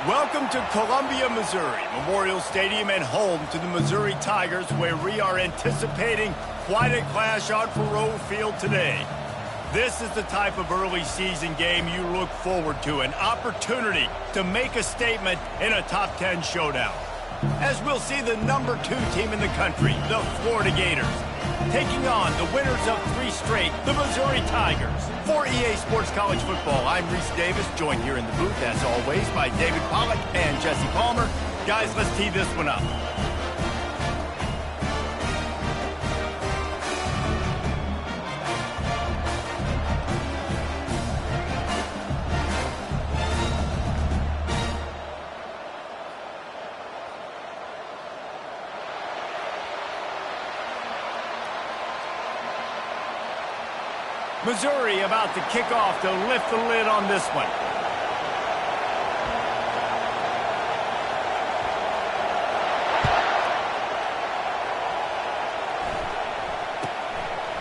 Welcome to Columbia, Missouri, Memorial Stadium and home to the Missouri Tigers, where we are anticipating quite a clash on Faroe Field today. This is the type of early season game you look forward to, an opportunity to make a statement in a top 10 showdown. As we'll see the number 2 team in the country, the Florida Gators, taking on the winners of 3 straight, the Missouri Tigers. For EA Sports College Football, I'm Reese Davis, joined here in the booth, as always, by David Pollack and Jesse Palmer. Guys, let's tee this one up. Missouri about to kick off to lift the lid on this one.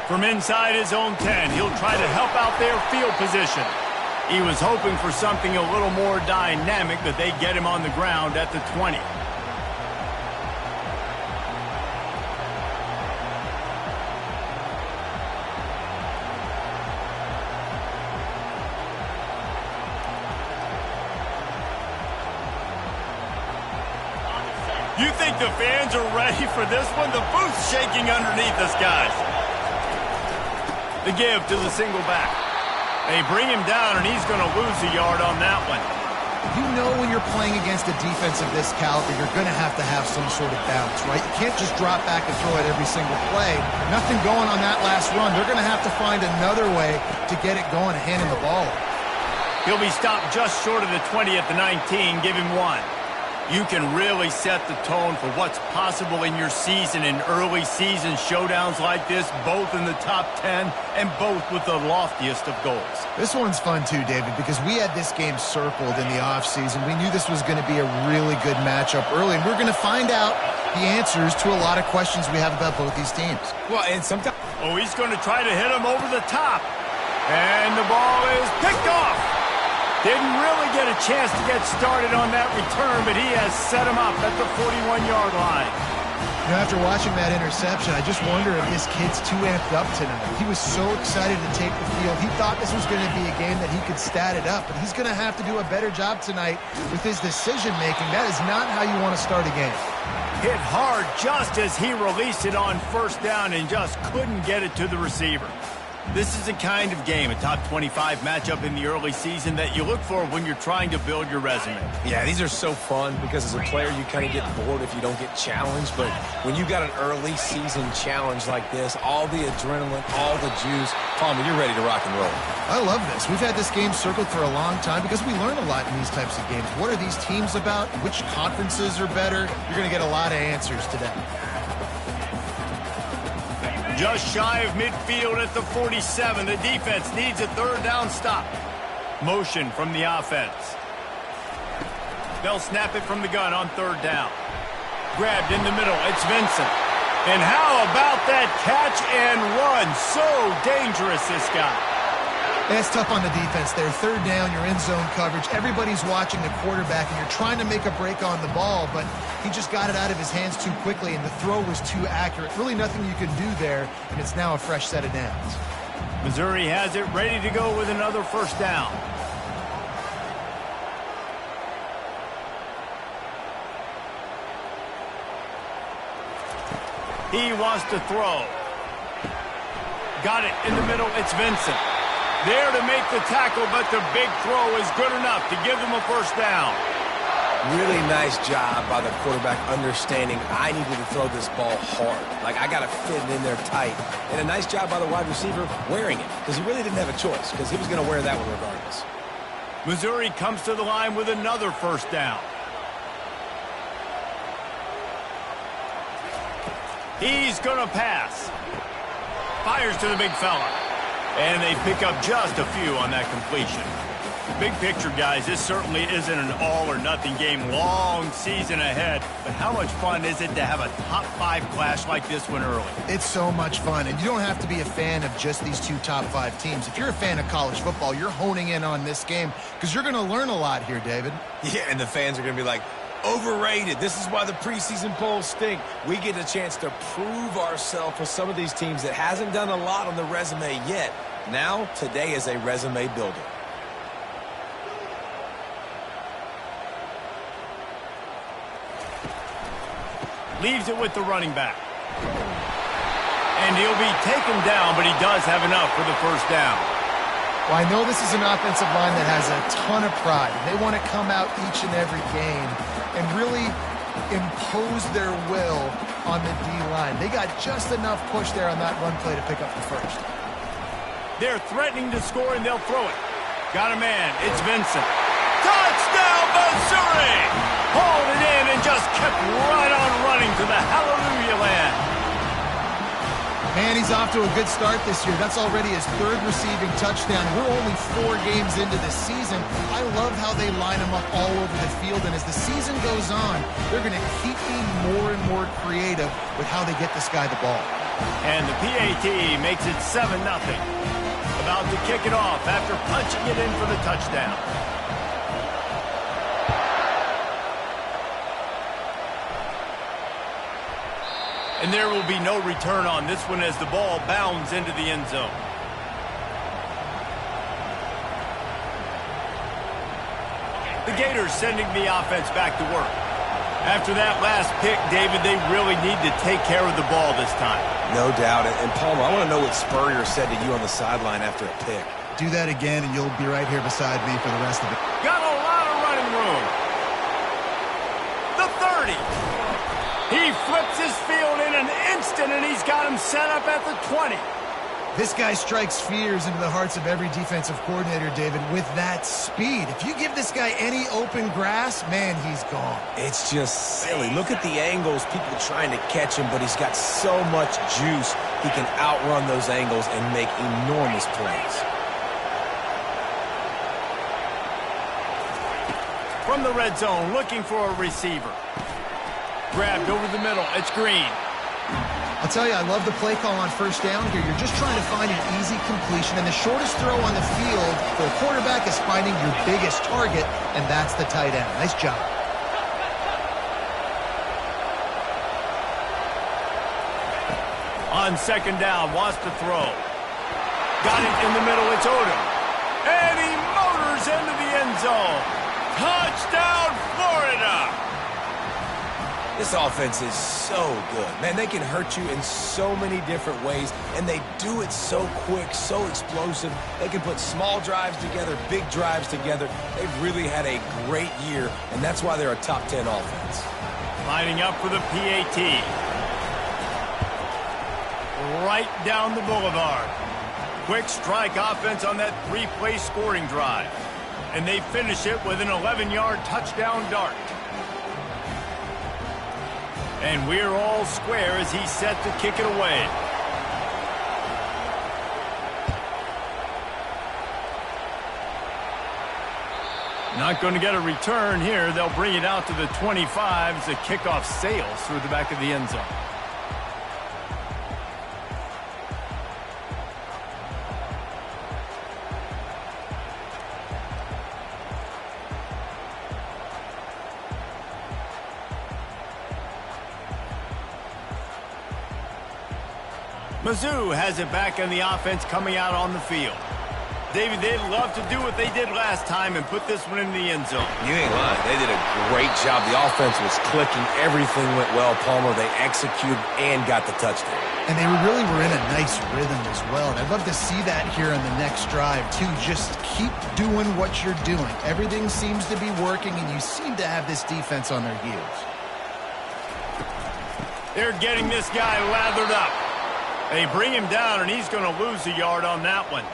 From inside his own 10, he'll try to help out their field position. He was hoping for something a little more dynamic, but they get him on the ground at the 20. You think the fans are ready for this one? The booth's shaking underneath us, guys. The give to the single back. They bring him down, and he's going to lose a yard on that one. You know when you're playing against a defense of this caliber, you're going to have some sort of balance, right? You can't just drop back and throw it every single play. Nothing going on that last run. They're going to have to find another way to get it going and hand him the ball. He'll be stopped just short of the 20 at the 19. Give him 1. You can really set the tone for what's possible in your season in early season showdowns like this, both in the top 10 and both with the loftiest of goals. This one's fun too, David, because we had this game circled in the offseason. We knew this was going to be a really good matchup early, and we're going to find out the answers to a lot of questions we have about both these teams. Well, and sometimes... Oh, he's going to try to hit him over the top. And the ball is picked off. Didn't really get a chance to get started on that return, but he has set him up at the 41-yard line. You know, after watching that interception, I just wonder if this kid's too amped up tonight. He was so excited to take the field. He thought this was going to be a game that he could stat it up, but he's going to have to do a better job tonight with his decision-making. That is not how you want to start a game. Hit hard just as he released it on first down and just couldn't get it to the receiver. This is the kind of game, a top 25 matchup in the early season, that you look for when you're trying to build your resume. Yeah, these are so fun because as a player, you kind of get bored if you don't get challenged. But when you got an early season challenge like this, all the adrenaline, all the juice, Palmer, you're ready to rock and roll. I love this. We've had this game circled for a long time because we learn a lot in these types of games. What are these teams about? Which conferences are better? You're going to get a lot of answers today. Just shy of midfield at the 47. The defense needs a third down stop. Motion from the offense. They'll snap it from the gun on third down. Grabbed in the middle. It's Vincent. And how about that catch and run? So dangerous, this guy. That's tough on the defense there. Third down, you're in zone coverage. Everybody's watching the quarterback, and you're trying to make a break on the ball, but he just got it out of his hands too quickly, and the throw was too accurate. Really nothing you can do there, and it's now a fresh set of downs. Missouri has it ready to go with another first down. He wants to throw. Got it in the middle. It's Vincent. There to make the tackle, but the big throw is good enough to give them a first down. Really nice job by the quarterback understanding I needed to throw this ball hard. Like, I got to fit it in there tight. And a nice job by the wide receiver wearing it, because he really didn't have a choice, because he was going to wear that one regardless. Missouri comes to the line with another first down. He's going to pass. Fires to the big fella. And they pick up just a few on that completion. Big picture, guys, this certainly isn't an all-or-nothing game. Long season ahead. But how much fun is it to have a top-5 clash like this one early? It's so much fun, and you don't have to be a fan of just these two top-5 teams. If you're a fan of college football, you're honing in on this game because you're going to learn a lot here, David. Yeah, and the fans are going to be like, overrated. This is why the preseason polls stink. We get a chance to prove ourselves with some of these teams that hasn't done a lot on the resume yet. Now, today is a resume builder. Leaves it with the running back. And he'll be taken down, but he does have enough for the first down. Well, I know this is an offensive line that has a ton of pride. They want to come out each and every game and really impose their will on the D-line. They got just enough push there on that run play to pick up the first. They're threatening to score, and they'll throw it. Got a man. It's Vincent. Touchdown, Missouri! Hauled it in and just kept right on running to the hallelujah land. Man, he's off to a good start this year. That's already his 3rd receiving touchdown. We're only 4 games into the season. I love how they line him up all over the field, and as the season goes on, they're going to keep being more and more creative with how they get this guy the ball. And the PAT makes it 7-0. About to kick it off after punching it in for the touchdown. And there will be no return on this one as the ball bounds into the end zone. The Gators sending the offense back to work. After that last pick, David, they really need to take care of the ball this time. No doubt. And Palmer, I want to know what Spurrier said to you on the sideline after a pick. Do that again, and you'll be right here beside me for the rest of it. Got a lot of running room. The 30. He flips his field in an instant, and he's got him set up at the 20. This guy strikes fears into the hearts of every defensive coordinator, David, with that speed. If you give this guy any open grass, man, he's gone. It's just silly. Look at the angles, people trying to catch him, but he's got so much juice. He can outrun those angles and make enormous plays. From the red zone, looking for a receiver. Grabbed over the middle. It's Green. I'll tell you, I love the play call on first down here. You're just trying to find an easy completion, and the shortest throw on the field for a quarterback is finding your biggest target, and that's the tight end. Nice job. On second down, wants to throw. Got it in the middle. It's Odom. And he motors into the end zone. Touchdown, Florida! This offense is so good. Man, they can hurt you in so many different ways, and they do it so quick, so explosive. They can put small drives together, big drives together. They've really had a great year, and that's why they're a top 10 offense. Lining up for the PAT. Right down the boulevard. Quick strike offense on that 3-play scoring drive. And they finish it with an 11-yard touchdown dart. And we're all square as he's set to kick it away. Not going to get a return here. They'll bring it out to the 25 as the kickoff sails through the back of the end zone. Mizzou has it back on the offense coming out on the field. David, they'd love to do what they did last time and put this one in the end zone. You ain't lying. They did a great job. The offense was clicking. Everything went well, Palmer. They executed and got the touchdown. And they really were in a nice rhythm as well. And I'd love to see that here on the next drive, too. Just keep doing what you're doing. Everything seems to be working, and you seem to have this defense on their heels. They're getting this guy lathered up. They bring him down, and he's going to lose a yard on that one.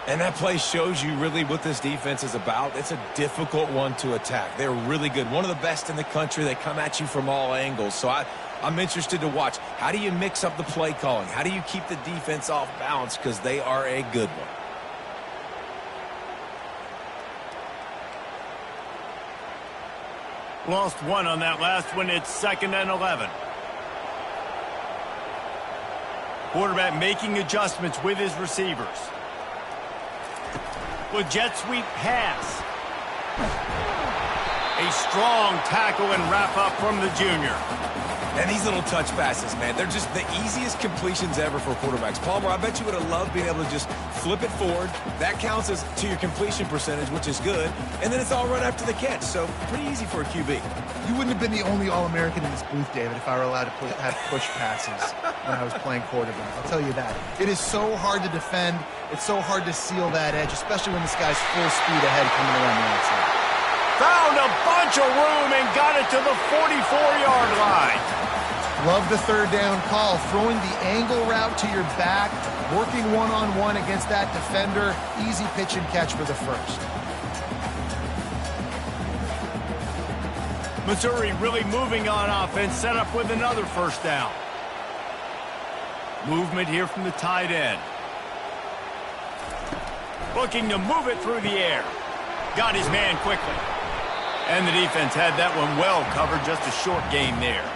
And that play shows you really what this defense is about. It's a difficult one to attack. They're really good. One of the best in the country. They come at you from all angles. So I'm interested to watch. How do you mix up the play calling? How do you keep the defense off balance? Because they are a good one. Lost one on that last one. It's 2nd and 11. Quarterback making adjustments with his receivers. With jet sweep pass. A strong tackle and wrap up from the junior. And these little touch passes, man, they're just the easiest completions ever for quarterbacks. Palmer, I bet you would have loved being able to just flip it forward. That counts as to your completion percentage, which is good. And then it's all run after the catch, so pretty easy for a QB. You wouldn't have been the only All-American in this booth, David, if I were allowed to have push passes when I was playing quarterback. I'll tell you that. It is so hard to defend. It's so hard to seal that edge, especially when this guy's full speed ahead coming around the outside. Found a bunch of room and got it to the 44-yard line. Love the third down call. Throwing the angle route to your back, working one-on-one against that defender. Easy pitch and catch for the first. Missouri really moving on offense, set up with another first down. Movement here from the tight end. Looking to move it through the air. Got his man quickly. And the defense had that one well covered, just a short gain there.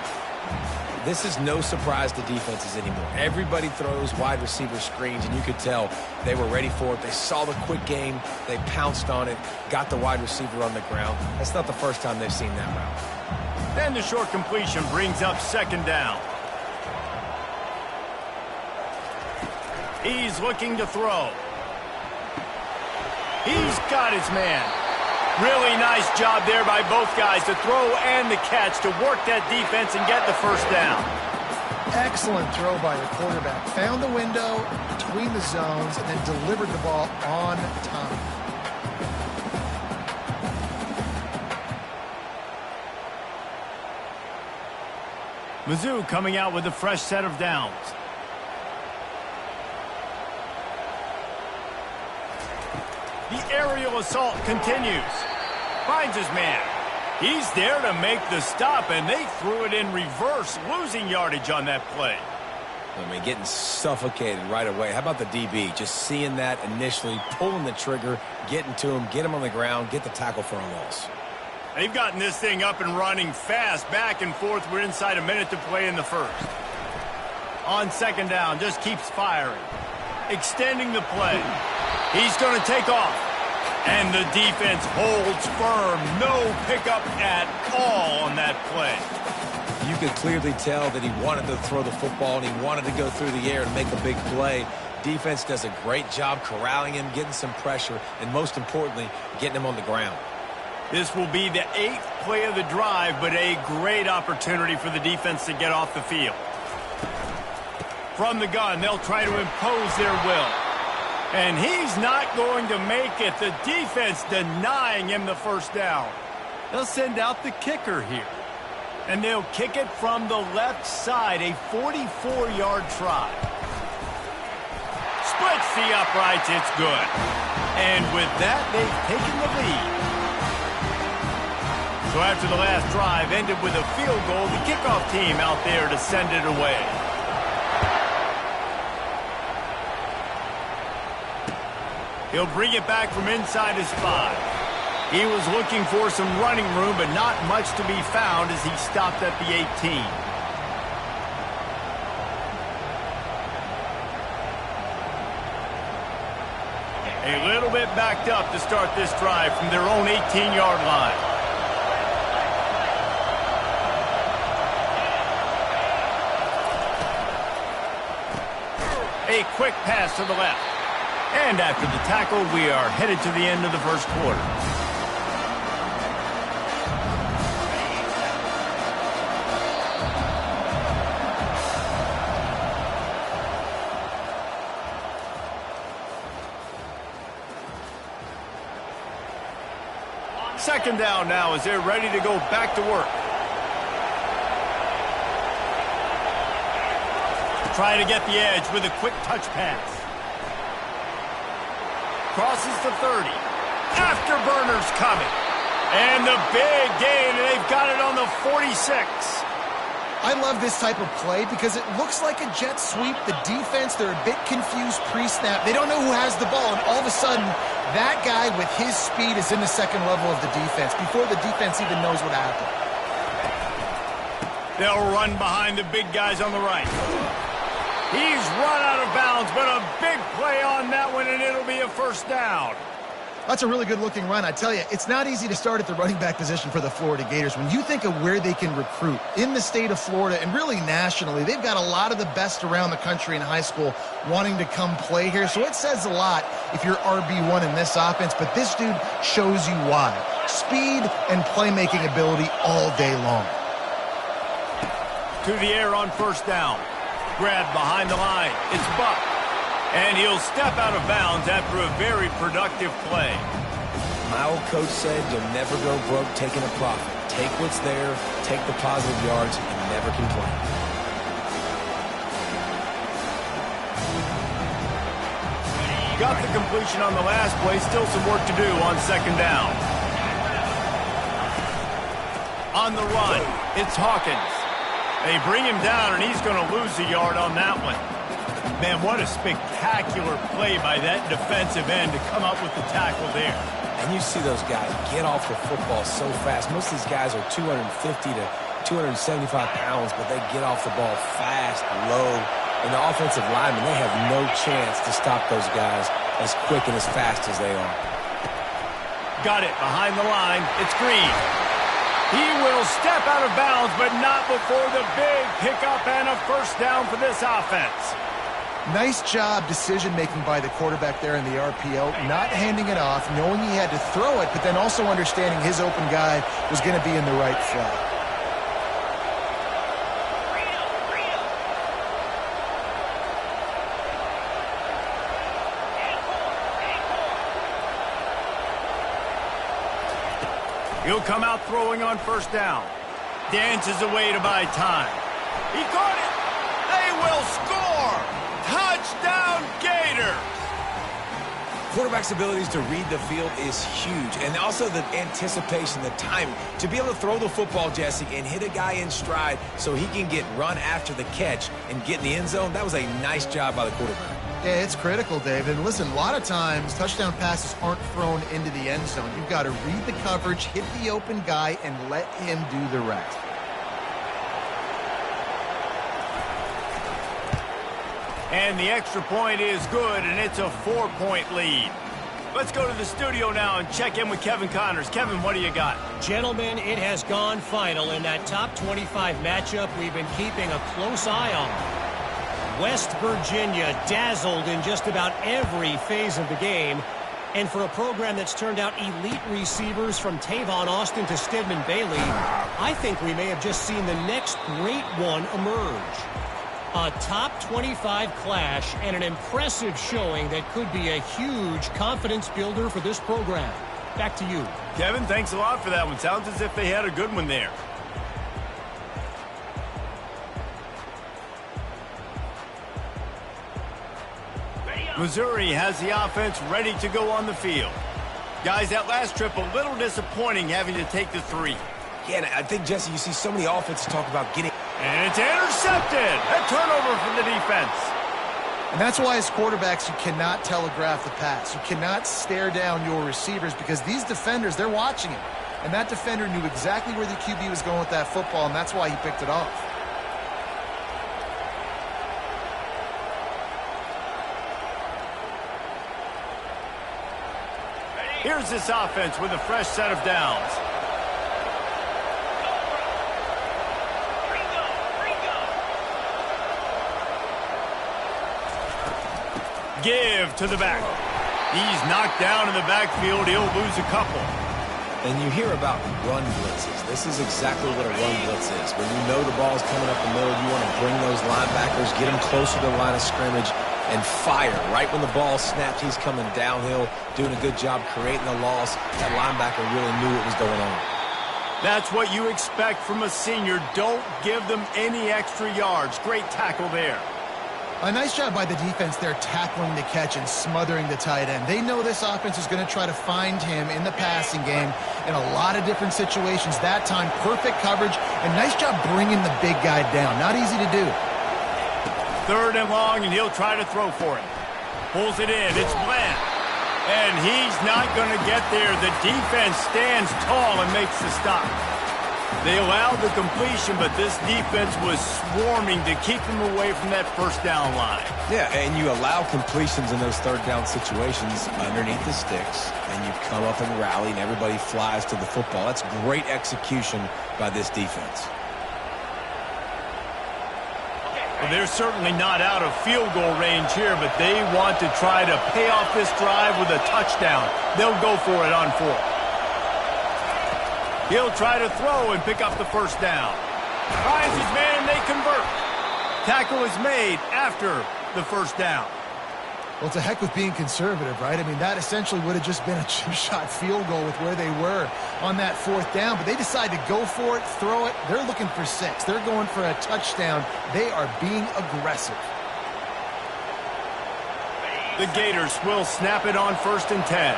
This is no surprise to defenses anymore. Everybody throws wide receiver screens, and you could tell they were ready for it. They saw the quick game. They pounced on it, got the wide receiver on the ground. That's not the first time they've seen that route. Then the short completion brings up 2nd down. He's looking to throw. He's got his man. Really nice job there by both guys to throw and the catch to work that defense and get the first down. Excellent throw by the quarterback. Found the window between the zones and then delivered the ball on time. Mizzou coming out with a fresh set of downs. The aerial assault continues. Finds his man. He's there to make the stop, and they threw it in reverse, losing yardage on that play. I mean, getting suffocated right away. How about the DB? Just seeing that initially, pulling the trigger, getting to him, get him on the ground, get the tackle for a loss. They've gotten this thing up and running fast, back and forth. We're inside a minute to play in the first. On 2nd down, just keeps firing. Extending the play. He's going to take off. And the defense holds firm. No pickup at all on that play. You could clearly tell that he wanted to throw the football and he wanted to go through the air and make a big play. Defense does a great job corralling him, getting some pressure, and most importantly, getting him on the ground. This will be the 8th play of the drive, but a great opportunity for the defense to get off the field. From the gun, they'll try to impose their will. And he's not going to make it. The defense denying him the first down. They'll send out the kicker here. And they'll kick it from the left side, a 44-yard try. Splits the uprights, it's good. And with that, they've taken the lead. So after the last drive ended with a field goal, the kickoff team out there to send it away. He'll bring it back from inside his 5. He was looking for some running room, but not much to be found as he stopped at the 18. A little bit backed up to start this drive from their own 18-yard line. A quick pass to the left. And after the tackle, we are headed to the end of the first quarter. Second down now as they're ready to go back to work. Try to get the edge with a quick touch pass. Crosses the 30. Afterburners coming. And the big gain, and they've got it on the 46. I love this type of play because it looks like a jet sweep. The defense, they're a bit confused pre-snap. They don't know who has the ball, and all of a sudden, that guy with his speed is in the second level of the defense before the defense even knows what happened. They'll run behind the big guys on the right. He's run out of bounds, but a big play on that one, and it'll be a first down. That's a really good-looking run. I tell you, it's not easy to start at the running back position for the Florida Gators. When you think of where they can recruit in the state of Florida and really nationally, they've got a lot of the best around the country in high school wanting to come play here. So it says a lot if you're RB1 in this offense, but this dude shows you why. Speed and playmaking ability all day long. To the air on first down. Grab behind the line. It's Buck. And he'll step out of bounds after a very productive play. My old coach said you'll never go broke taking a profit. Take what's there, take the positive yards, and never complain. Got the completion on the last play. Still some work to do on second down. On the run, it's Hawkins. They bring him down, and he's going to lose a yard on that one. Man, what a spectacular play by that defensive end to come up with the tackle there. And you see those guys get off the football so fast. Most of these guys are 250 to 275 pounds, but they get off the ball fast, low. And the offensive linemen, they have no chance to stop those guys as quick and as fast as they are. Got it behind the line. It's Green. He will step out of bounds, but not before the big pickup and a first down for this offense. Nice job decision-making by the quarterback there in the RPO, not handing it off, knowing he had to throw it, but then also understanding his open guy was going to be in the right flat. He'll come out throwing on first down. Dances away to buy time. He caught it. They will score. Touchdown, Gator! Quarterback's abilities to read the field is huge, and also the anticipation, the timing. To be able to throw the football, Jesse, and hit a guy in stride so he can get run after the catch and get in the end zone, that was a nice job by the quarterback. Yeah, it's critical, David. Listen, a lot of times touchdown passes aren't thrown into the end zone. You've got to read the coverage, hit the open guy, and let him do the rest. And the extra point is good, and it's a 4-point lead. Let's go to the studio now and check in with Kevin Connors. Kevin, what do you got? Gentlemen, it has gone final in that top 25 matchup we've been keeping a close eye on. West Virginia dazzled in just about every phase of the game. And for a program that's turned out elite receivers from Tavon Austin to Stedman Bailey, I think we may have just seen the next great one emerge. A top 25 clash and an impressive showing that could be a huge confidence builder for this program. Back to you. Kevin, thanks a lot for that one. Sounds as if they had a good one there. Missouri has the offense ready to go on the field. Guys, that last trip a little disappointing having to take the 3. Yeah, and I think, Jesse, you see so many offenses talk about getting... And it's intercepted. A turnover from the defense. And that's why as quarterbacks you cannot telegraph the pass. You cannot stare down your receivers because these defenders, they're watching it. And that defender knew exactly where the QB was going with that football, and that's why he picked it off. Here's this offense with a fresh set of downs. Give to the back. He's knocked down in the backfield. He'll lose a couple. And you hear about run blitzes. This is exactly what a run blitz is. When you know the ball's coming up the middle, you want to bring those linebackers, get them closer to the line of scrimmage, and fire. Right when the ball snaps, he's coming downhill, doing a good job creating the loss. That linebacker really knew what was going on. That's what you expect from a senior. Don't give them any extra yards. Great tackle there. A nice job by the defense there tackling the catch and smothering the tight end. They know this offense is going to try to find him in the passing game in a lot of different situations. That time, perfect coverage, and nice job bringing the big guy down. Not easy to do. 3rd and long, and he'll try to throw for it. Pulls it in. It's Bland. And he's not going to get there. The defense stands tall and makes the stop. They allowed the completion, but this defense was swarming to keep him away from that first down line. Yeah, and you allow completions in those 3rd down situations underneath the sticks, and you come up and rally, and everybody flies to the football. That's great execution by this defense. Well, they're certainly not out of field goal range here, but they want to try to pay off this drive with a touchdown. They'll go for it on 4th. He'll try to throw and pick up the first down. Finds his man, and they convert. Tackle is made after the first down. Well, it's a heck with being conservative, right? I mean, that essentially would have just been a chip-shot field goal with where they were on that 4th down. But they decide to go for it, throw it. They're looking for 6. They're going for a touchdown. They are being aggressive. The Gators will snap it on 1st and 10.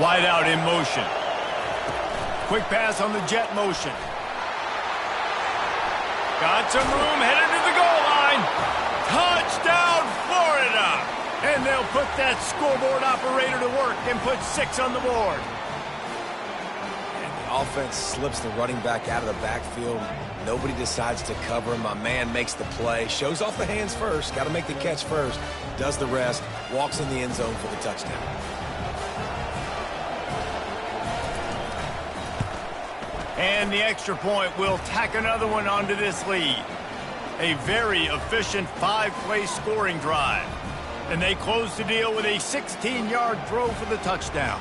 Wide out in motion. Quick pass on the jet motion. Got some room, headed to the goal line. Touchdown, Florida! And they'll put that scoreboard operator to work and put 6 on the board. And the offense slips the running back out of the backfield. Nobody decides to cover him. My man makes the play. Shows off the hands first. Got to make the catch first. Does the rest. Walks in the end zone for the touchdown. And the extra point will tack another one onto this lead. A very efficient 5-play scoring drive. And they close the deal with a 16-yard throw for the touchdown.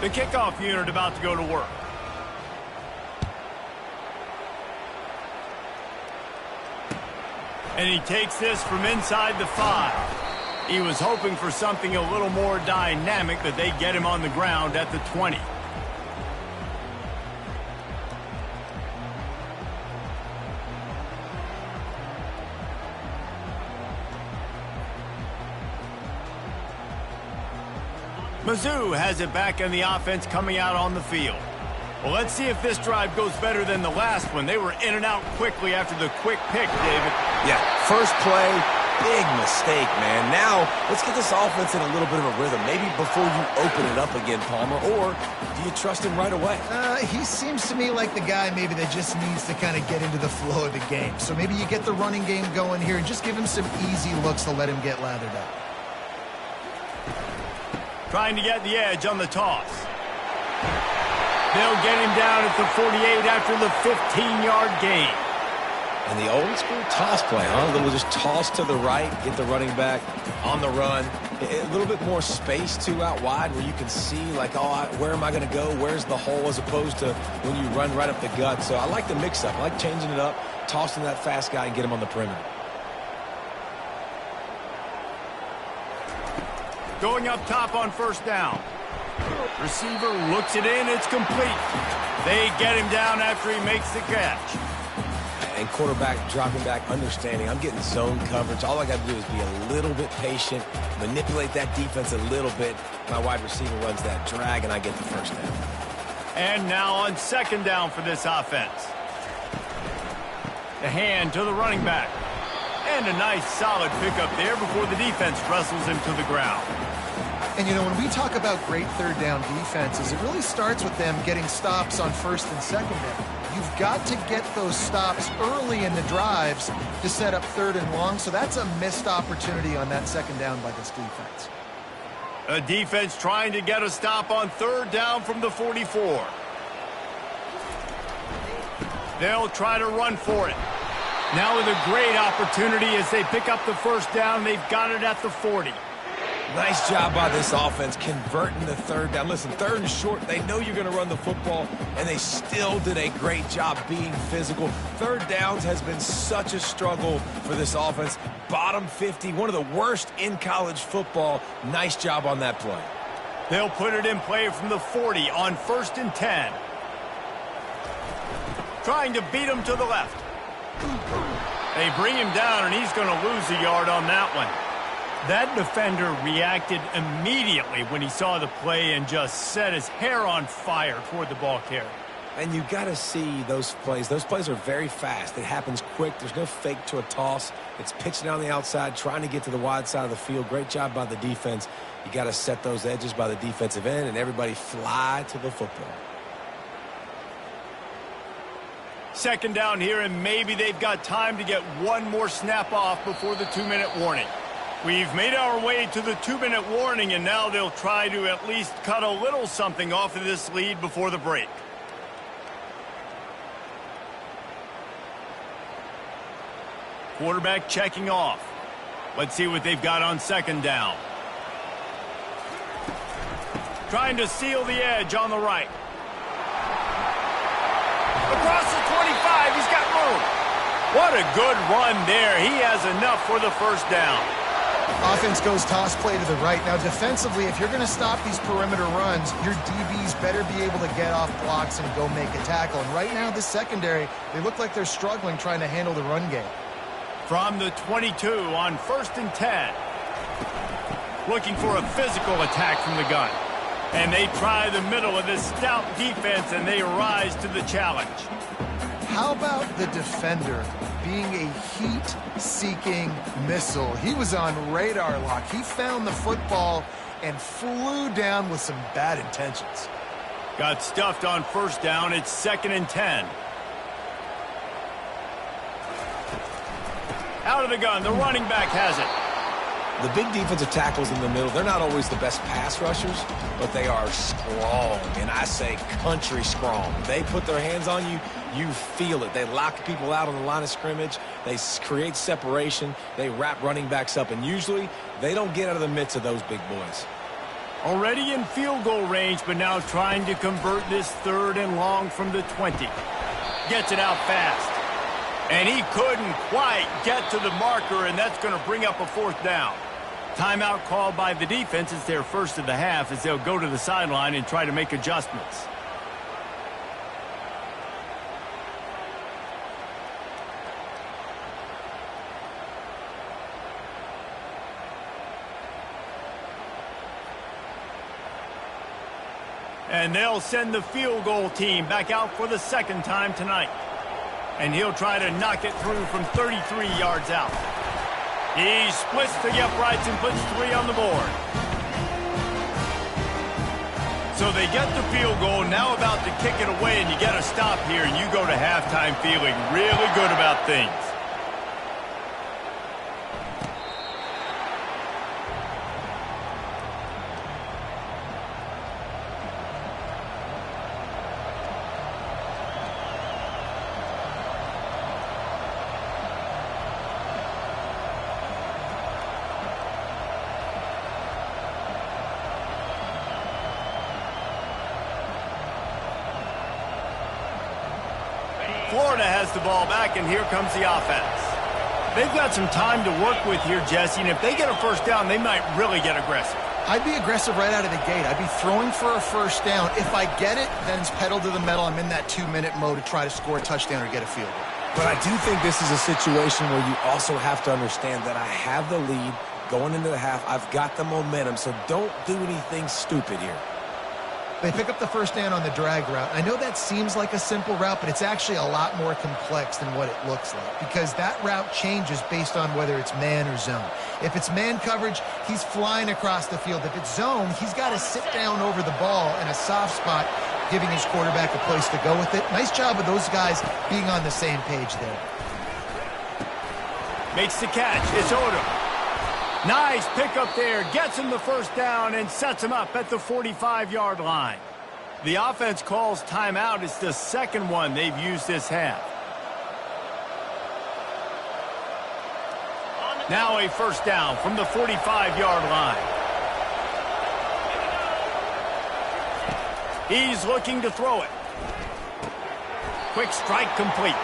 The kickoff unit about to go to work. And he takes this from inside the 5. He was hoping for something a little more dynamic, but they get him on the ground at the 20. Mizzou has it back in the offense coming out on the field. Well, let's see if this drive goes better than the last one. They were in and out quickly after the quick pick, David. Yeah, first play, big mistake, man. Now, let's get this offense in a little bit of a rhythm. Maybe before you open it up again, Palmer, or do you trust him right away? He seems to me like the guy maybe that just needs to kind of get into the flow of the game. So maybe you get the running game going here and just give him some easy looks to let him get lathered up. Trying to get the edge on the toss. They'll get him down at the 48 after the 15-yard gain. And the old school toss play, huh? A little just toss to the right, get the running back on the run. A little bit more space, too, out wide where you can see, like, oh, where am I going to go? Where's the hole, as opposed to when you run right up the gut. So I like the mix-up. I like changing it up, tossing that fast guy and get him on the perimeter. Going up top on first down. Receiver looks it in. It's complete. They get him down after he makes the catch. And quarterback dropping back, understanding I'm getting zone coverage. All I got to do is be a little bit patient, manipulate that defense a little bit. My wide receiver runs that drag, and I get the first down. And now on second down for this offense. The hand to the running back. And a nice solid pickup there before the defense wrestles him to the ground. And, you know, when we talk about great third down defenses, it really starts with them getting stops on first and second down. You've got to get those stops early in the drives to set up third and long, so that's a missed opportunity on that second down by this defense. A defense trying to get a stop on third down from the 44. They'll try to run for it. Now with a great opportunity as they pick up the first down. They've got it at the 40. Nice job by this offense converting the third down. Listen, third and short, they know you're going to run the football, and they still did a great job being physical. Third downs has been such a struggle for this offense. Bottom 50, one of the worst in college football. Nice job on that play. They'll put it in play from the 40 on first and 10. Trying to beat him to the left. They bring him down, and he's going to lose a yard on that one. That defender reacted immediately when he saw the play and just set his hair on fire toward the ball carrier. And you got to see those plays. Those plays are very fast. It happens quick. There's no fake to a toss. It's pitching down the outside, trying to get to the wide side of the field. Great job by the defense. You got to set those edges by the defensive end, and everybody fly to the football. Second down here, and maybe they've got time to get one more snap off before the 2-minute warning. We've made our way to the 2-minute warning, and now they'll try to at least cut a little something off of this lead before the break. Quarterback checking off. Let's see what they've got on second down. Trying to seal the edge on the right. Across the 25, he's got room. What a good run there. He has enough for the first down. Offense goes toss play to the right. Now, defensively, if you're going to stop these perimeter runs, your DBs better be able to get off blocks and go make a tackle. And right now, this secondary, they look like they're struggling trying to handle the run game. From the 22 on 1st and 10. Looking for a physical attack from the gun. And they try the middle of this stout defense, and they rise to the challenge. How about the defender being a heat-seeking missile? He was on radar lock. He found the football and flew down with some bad intentions. Got stuffed on first down. It's 2nd and 10. Out of the gun. The running back has it. The big defensive tackles in the middle, they're not always the best pass rushers, but they are strong, and I say country strong. They put their hands on you, you feel it. They lock people out on the line of scrimmage. They create separation. They wrap running backs up, and usually they don't get out of the midst of those big boys. Already in field goal range, but now trying to convert this 3rd and long from the 20. Gets it out fast. And he couldn't quite get to the marker, and that's going to bring up a 4th down. Timeout called by the defense. It's their first of the half as they'll go to the sideline and try to make adjustments. And they'll send the field goal team back out for the 2nd time tonight. And he'll try to knock it through from 33 yards out. He splits the uprights and puts 3 on the board. So they get the field goal, now about to kick it away, and you get a stop here, and you go to halftime feeling really good about things. Florida has the ball back, and here comes the offense. They've got some time to work with here, Jesse, and if they get a first down, they might really get aggressive. I'd be aggressive right out of the gate. I'd be throwing for a first down. If I get it, then it's pedal to the metal. I'm in that 2-minute mode to try to score a touchdown or get a field goal. But I do think this is a situation where you also have to understand that I have the lead going into the half. I've got the momentum, so don't do anything stupid here. They pick up the first down on the drag route. I know that seems like a simple route, but it's actually a lot more complex than what it looks like because that route changes based on whether it's man or zone. If it's man coverage, he's flying across the field. If it's zone, he's got to sit down over the ball in a soft spot, giving his quarterback a place to go with it. Nice job of those guys being on the same page there. Makes the catch. It's Odom. Nice pickup there, gets him the first down and sets him up at the 45-yard line. The offense calls timeout. It's the 2nd one they've used this half. Now a first down from the 45-yard line. He's looking to throw it. Quick strike complete.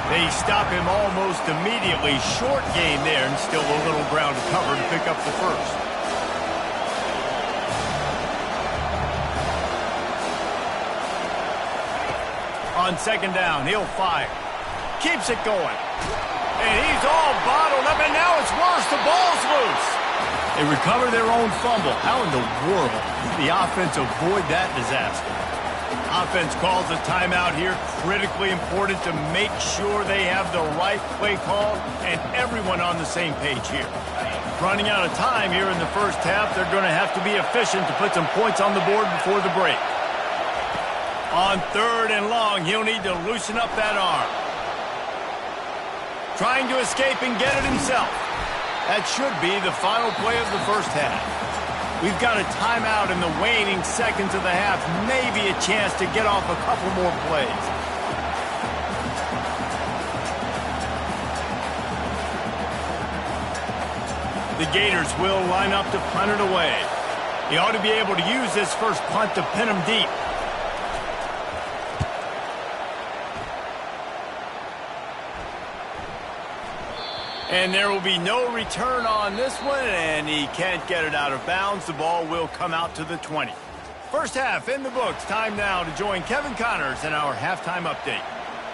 They stop him almost immediately. Short gain there, and still a little ground to cover to pick up the first. On 2nd down, he'll fire. Keeps it going. And he's all bottled up, and now it's worse. The ball's loose. They recover their own fumble. How in the world did the offense avoid that disaster? Offense calls a timeout here. Critically important to make sure they have the right play call and everyone on the same page here. Running out of time here in the first half. They're going to have to be efficient to put some points on the board before the break. On 3rd and long, he'll need to loosen up that arm. Trying to escape and get it himself. That should be the final play of the first half. We've got a timeout in the waning seconds of the half. Maybe a chance to get off a couple more plays. The Gators will line up to punt it away. He ought to be able to use this first punt to pin him deep. And there will be no return on this one, and he can't get it out of bounds. The ball will come out to the 20. First half in the books. Time now to join Kevin Connors in our halftime update.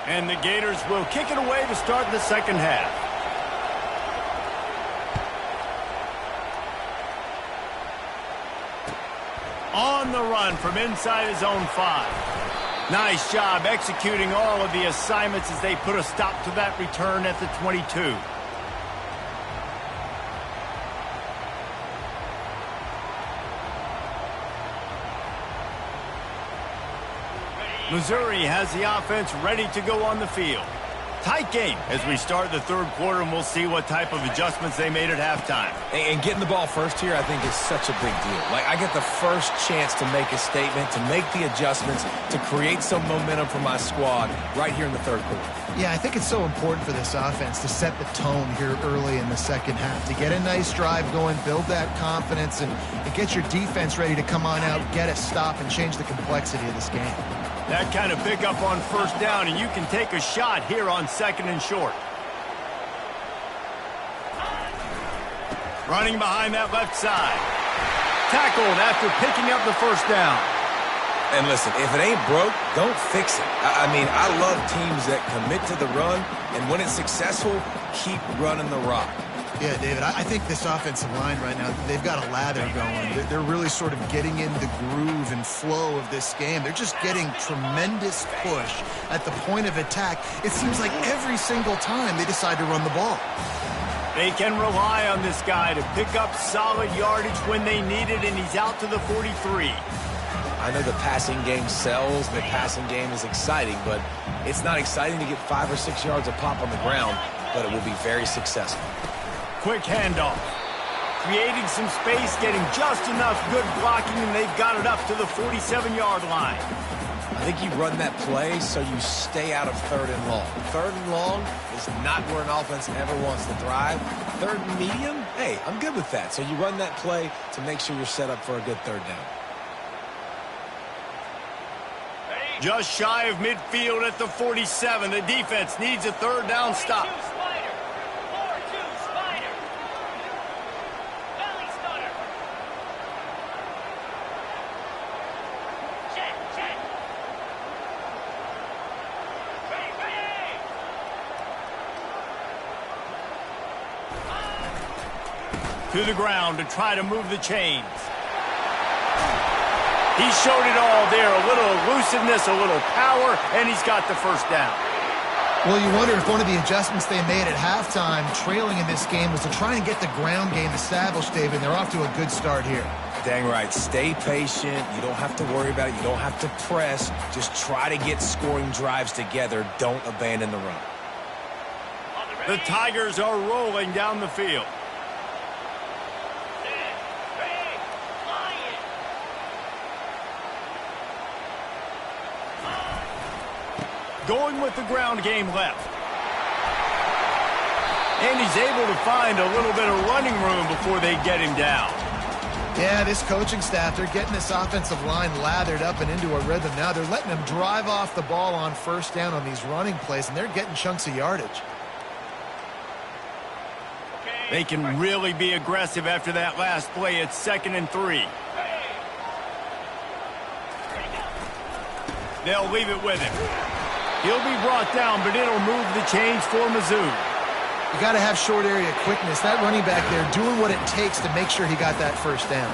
And the Gators will kick it away to start the second half. On the run from inside his own 5. Nice job executing all of the assignments as they put a stop to that return at the 22. Missouri has the offense ready to go on the field. Tight game as we start the third quarter, and we'll see what type of adjustments they made at halftime. And getting the ball first here, I think, is such a big deal. Like, I get the first chance to make a statement, to make the adjustments, to create some momentum for my squad right here in the third quarter. Yeah, I think it's so important for this offense to set the tone here early in the second half, to get a nice drive going, build that confidence, and get your defense ready to come on out, get a stop, and change the complexity of this game. That kind of pickup on first down, and you can take a shot here on 2nd and short. Running behind that left side. Tackled after picking up the first down. And listen, if it ain't broke, don't fix it. I mean, I love teams that commit to the run, and when it's successful, keep running the rock. Yeah, David, I think this offensive line right now, they've got a lather going. They're really sort of getting in the groove and flow of this game. They're just getting tremendous push at the point of attack. It seems like every single time they decide to run the ball. They can rely on this guy to pick up solid yardage when they need it, and he's out to the 43. I know the passing game sells, the passing game is exciting, but it's not exciting to get 5 or 6 yards of pop on the ground, but it will be very successful. Quick handoff. Creating some space, getting just enough good blocking, and they've got it up to the 47-yard line. I think you run that play so you stay out of 3rd and long. 3rd and long is not where an offense ever wants to thrive. 3rd and medium, hey, I'm good with that. So you run that play to make sure you're set up for a good 3rd down. Just shy of midfield at the 47. The defense needs a 3rd down stop. To the ground to try to move the chains. He showed it all there. A little elusiveness, a little power, and he's got the first down. Well, you wonder if one of the adjustments they made at halftime, trailing in this game, was to try and get the ground game established, David. They're off to a good start here. Dang right. Stay patient. You don't have to worry about it. You don't have to press. Just try to get scoring drives together. Don't abandon the run. The Tigers are rolling down the field. Going with the ground game left. And he's able to find a little bit of running room before they get him down. Yeah, this coaching staff, they're getting this offensive line lathered up and into a rhythm now. They're letting them drive off the ball on first down on these running plays, and they're getting chunks of yardage. They can really be aggressive after that last play. It's 2nd and 3. They'll leave it with him. He'll be brought down, but it'll move the chains for Mizzou. You got to have short area quickness. That running back there doing what it takes to make sure he got that first down.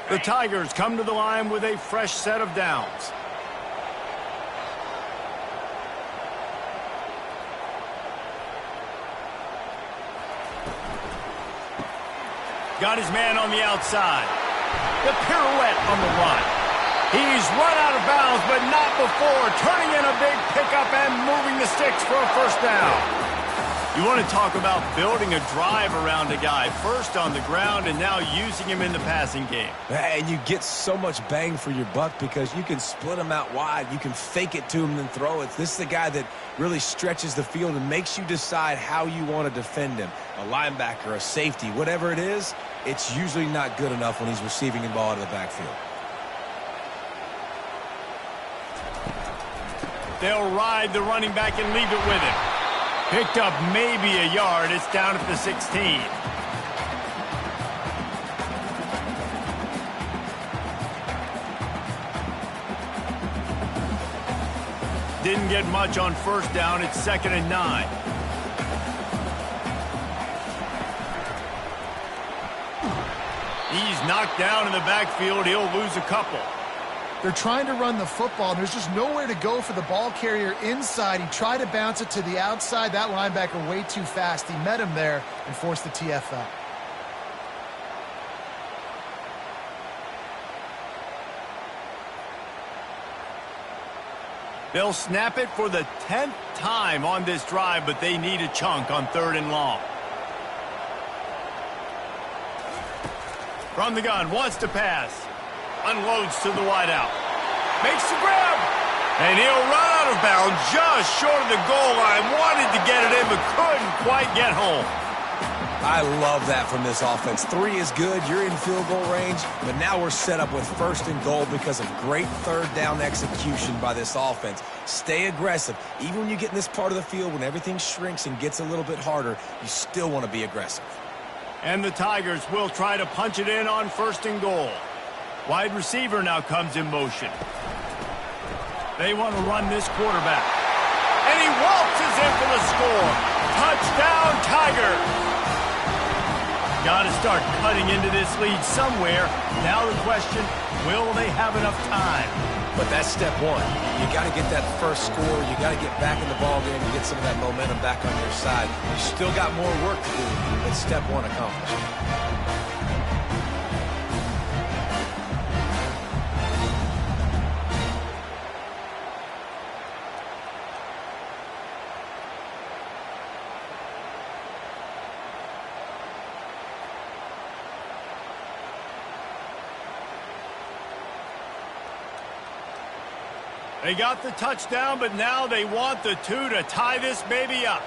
The Tigers come to the line with a fresh set of downs. Got his man on the outside. The pirouette on the run. He's run out of bounds, but not before turning in a big pickup and moving the sticks for a first down. You want to talk about building a drive around a guy, first on the ground and now using him in the passing game. And you get so much bang for your buck because you can split him out wide. You can fake it to him and then throw it. This is the guy that really stretches the field and makes you decide how you want to defend him. A linebacker, a safety, whatever it is, it's usually not good enough when he's receiving the ball out of the backfield. They'll ride the running back and leave it with him. Picked up maybe a yard. It's down at the 16. Didn't get much on first down. It's 2nd and 9. He's knocked down in the backfield. He'll lose a couple. They're trying to run the football, and there's just nowhere to go for the ball carrier inside. He tried to bounce it to the outside. That linebacker way too fast. He met him there and forced the TFL. They'll snap it for the 10th time on this drive, but they need a chunk on 3rd and long. From the gun, wants to pass. Unloads to the wideout. Makes the grab. And he'll run out of bounds just short of the goal line. Wanted to get it in, but couldn't quite get home. I love that from this offense. 3 is good. You're in field goal range, but now we're set up with 1st and goal because of great 3rd down execution by this offense. Stay aggressive. Even when you get in this part of the field, when everything shrinks and gets a little bit harder, you still want to be aggressive. And the Tigers will try to punch it in on 1st and goal. Wide receiver now comes in motion. They want to run this quarterback. And he waltzes in for the score. Touchdown, Tigers! Got to start cutting into this lead somewhere. Now the question, will they have enough time? But that's step 1. You got to get that first score. You got to get back in the ball game and get some of that momentum back on your side. You still got more work to do, but step 1 accomplished. They got the touchdown, but now they want the 2 to tie this baby up.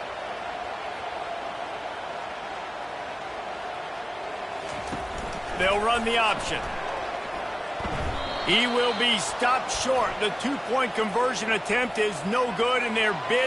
They'll run the option. He will be stopped short. The 2-point conversion attempt is no good, and their bid